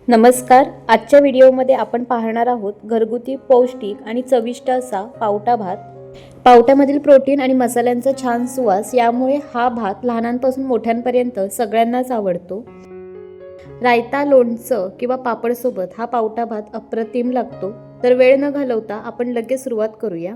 नमस्कार. आजच्या व्हिडिओमध्ये आपण पाहणार आहोत घरगुती पौष्टिक आणि चविष्ट असा पावटा भात. पावट्यामधील प्रोटीन आणि मसाल्यांचा छान सुवास यामुळे हा भात लहानांपासून मोठ्यांपर्यंत सगळ्यांनाच आवडतो. रायता, लोणचं किंवा पापडसोबत हा पावटा भात अप्रतिम लागतो. तर वेळ न घालवता आपण लगेच सुरुवात करूया.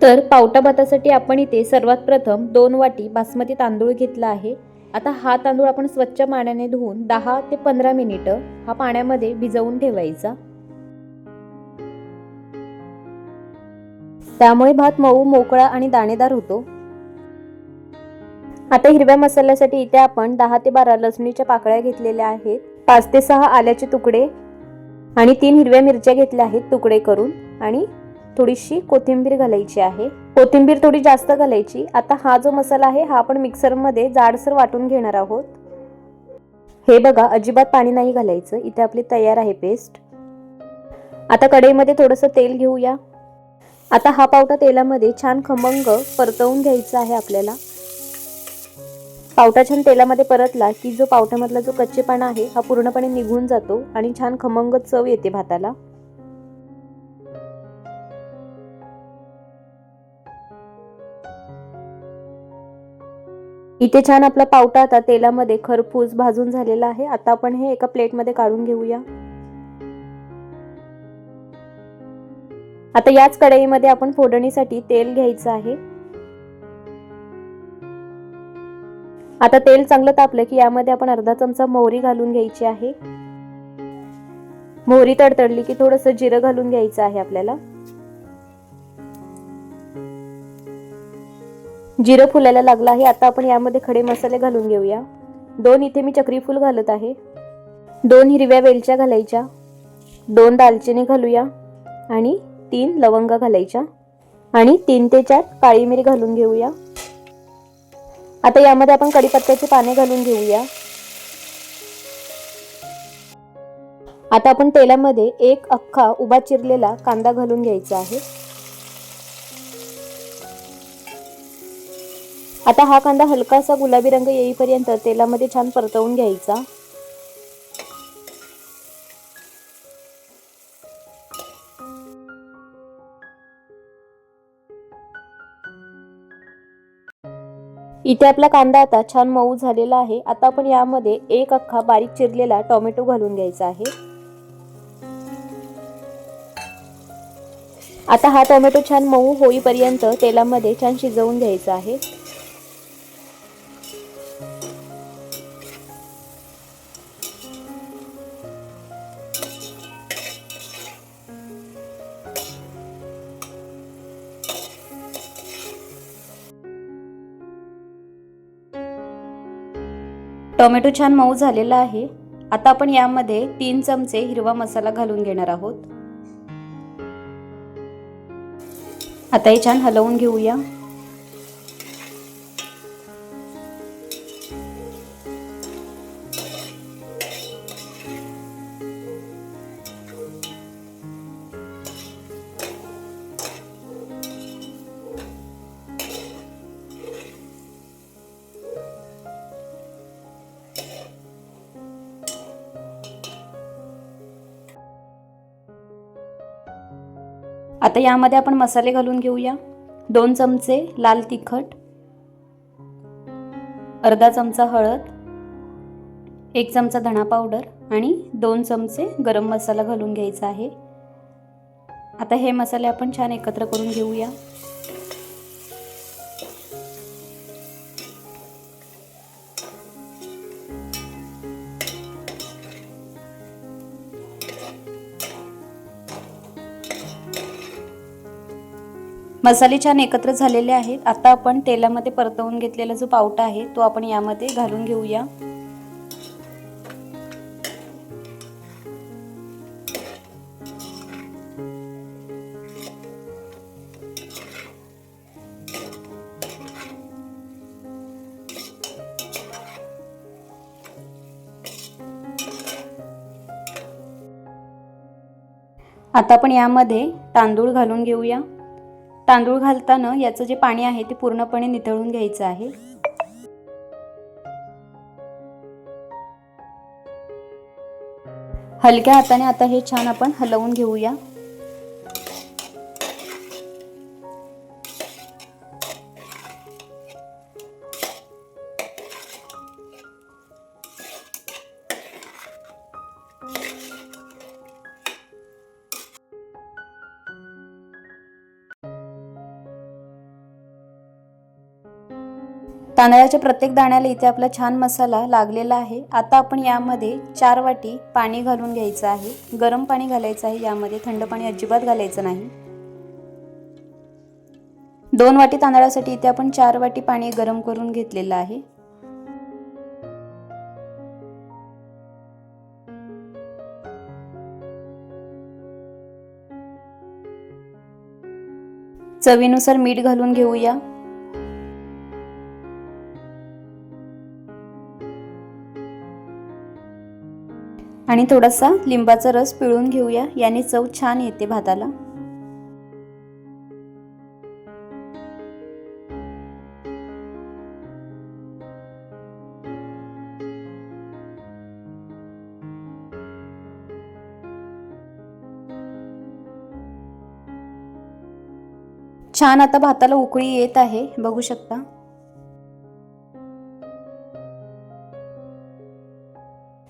तर पावटा भातासाठी आपण इथे सर्वात प्रथम 2 वाटी बासमती तांदूळ घेतला आहे. आता हा तांदूळ आपण स्वच्छ पाण्याने धुवून 10 ते 15 मिनिटं हा पाण्यामध्ये भिजवून ठेवायचा. त्यामुळे भात मऊ, मोकळा आणि दाणेदार होतो. आता हिरव्या मसाल्यासाठी इथे आपण 10 ते 12 लसणीच्या पाकळ्या घेतलेल्या आहेत, 5 ते 6 आल्याचे तुकडे आणि 3 हिरव्या मिरच्या घेतल्या आहेत तुकडे करून आणि थोडीशी कोथिंबीर घालायची आहे. कोथिंबीर थोडी जास्त घालायची. आता हा जो मसाला आहे हा आपण मिक्सरमध्ये जाडसर वाटून घेणार आहोत. हे बघा, अजिबात पाणी नाही घालायचं. इथे आपली तयार आहे पेस्ट. आता कढईमध्ये थोडंसं तेल घेऊया. आता हा पावटा तेलामध्ये छान खमंग परतवून घ्यायचा आहे आपल्याला. पावटा छान तेलामध्ये परतला की जो पावट्यामधला जो कच्चेपणा आहे हा पूर्णपणे निघून जातो आणि छान खमंग चव येते भाताला. इथे छान आपला पावटा आता तेलामध्ये खरपूस भाजून झालेला आहे. आता आपण हे एका प्लेटमध्ये काढून घेऊया. आता याच कढईमध्ये आपण फोडणीसाठी तेल घ्यायचं आहे. आता तेल चांगलं तापलं की यामध्ये आपण अर्धा चमचा मोहरी घालून घ्यायची आहे. मोहरी तडतडली की थोडंसं जिरं घालून घ्यायचं आहे आपल्याला. जिरं फुलायला लागलं आहे. आता आपण यामध्ये खडे मसाले घालून घेऊया. 2 इथे मी चक्री फूल घालत आहे. 2 हिरव्या वेलच्या घालायच्या, 2 दालचिनी घालूया आणि 3 लवंगा घालायच्या आणि 3 ते 4 काळी मिरी घालून घेऊया. आता यामध्ये आपण कढीपत्त्याची पाने घालून घेऊया. आता आपण तेलामध्ये एक अख्खा उभा चिरलेला कांदा घालून घ्यायचा आहे. आता हा कांदा हलकासा गुलाबी रंग येईपर्यंत तेलामध्ये छान परतवून घ्यायचा. इथे आपला कांदा आता छान मऊ झालेला आहे. आता आपण यामध्ये एक अख्खा बारीक चिरलेला टोमॅटो घालून घ्यायचा आहे. आता हा टोमॅटो छान मऊ होईपर्यंत तेलामध्ये छान शिजवून घ्यायचा आहे. टोमॅटो छान मऊ झालेला आहे. आता आपण यामध्ये 3 चमचे हिरवा मसाला घालून घेणार आहोत. आता हे छान हलवून घेऊया. आता यामध्ये आपण मसाले घालून घेऊया. 2 चमचे लाल तिखट, अर्धा चमचा हळद, 1 चमचा धणा पावडर आणि 2 चमचे गरम मसाला घालून घ्यायचा आहे. आता हे मसाले आपण छान एकत्र करून घेऊया. मसाले छान एकत्र झालेले आहेत. आता आपण तेलामध्ये परतवून घेतलेला जो पावटा आहे तो आपण यामध्ये घालून घेऊया. आता आपण यामध्ये तांदूळ घालून घेऊया. तांदूळ घालताना याचं जे पाणी आहे ते पूर्णपणे निथळून घ्यायचं आहे. हलक्या हाताने आता हे छान आपण हलवून घेऊया। तांदळाच्या प्रत्येक दाण्याला इथे आपला छान मसाला लागलेला आहे। आता आपण यामध्ये 4 वाटी पाणी घालून घ्यायचं आहे। गरम पाणी घालायचं आहे यामध्ये, थंड पाणी अजिबात घालायचं नाही। 2 वाटी तांदळासाठी इथे आपण 4 वाटी पाणी गरम करून घेतलेलं आहे। चवीनुसार मीठ घालून घेऊया। आणि थोडासा लिंबाचा रस पिळून घेऊया, याने चव छान येते भाताला। छान आता भाताला उकळी येत आहे, बघू शकता।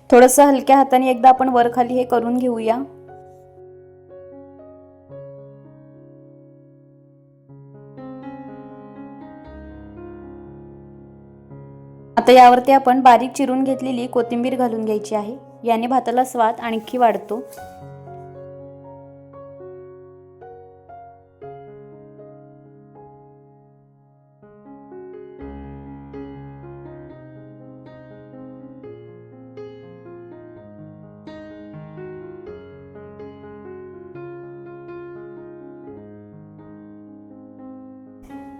थोडंसं हलक्या हाताने एकदा आपण वर खाली हे करून घेऊया। आता यावरती आपण बारीक चिरून घेतलेली कोथिंबीर घालून घ्यायची आहे, याने भाताला स्वाद आणखी वाढतो।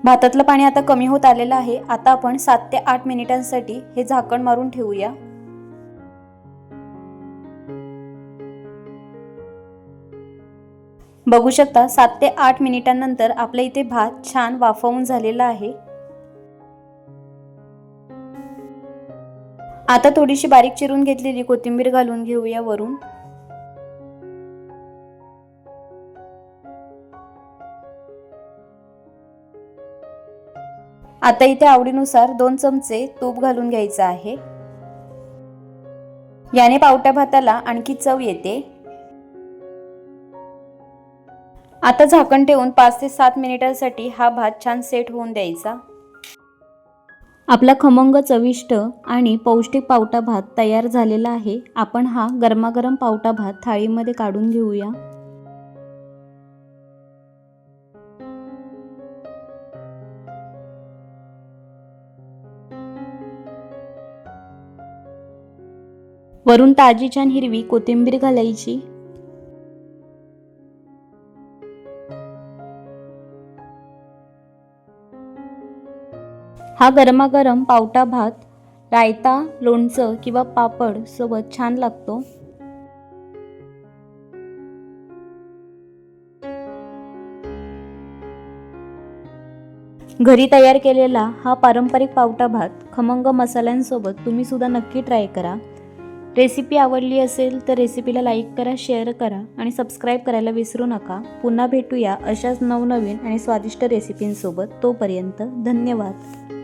भातातलं पाणी आता कमी होत आलेलं आहे। आता आपण 7 ते 8 मिनिटांसाठी हे झाकण मारून ठेवूया। बघू शकता 7 ते 8 मिनिटांनंतर आपल्या इथे भात छान वाफवून झालेला आहे। आता थोडीशी बारीक चिरून घेतलेली कोथिंबीर घालून घेऊया वरून। आता इथे आवडीनुसार 2 चमचे तूप घालून घ्यायचं आहे, याने पावट्या भाताला आणखी चव येते। आता झाकण ठेवून 5 ते 7 मिनिटांसाठी हा भात छान सेट होऊन द्यायचा। आपला खमंग, चविष्ट आणि पौष्टिक पावटा भात तयार झालेला आहे। आपण हा गरमागरम पावटा भात थाळीमध्ये काढून घेऊया। वरून ताजी छान हिरवी कोथिंबीर घालायची। हा गरमागरम पावटा भात रायता, लोणचं किंवा पापड सोबत छान लागतो। घरी तयार केलेला हा पारंपरिक पावटा भात खमंग मसाल्यांसोबत तुम्ही सुद्धा नक्की ट्राय करा। रेसिपी आवडली असेल तर रेसिपीला लाईक करा, शेअर करा आणि सबस्क्राईब करायला विसरू नका। पुन्हा भेटूया अशाच नवनवीन आणि स्वादिष्ट रेसिपींसोबत। तोपर्यंत धन्यवाद।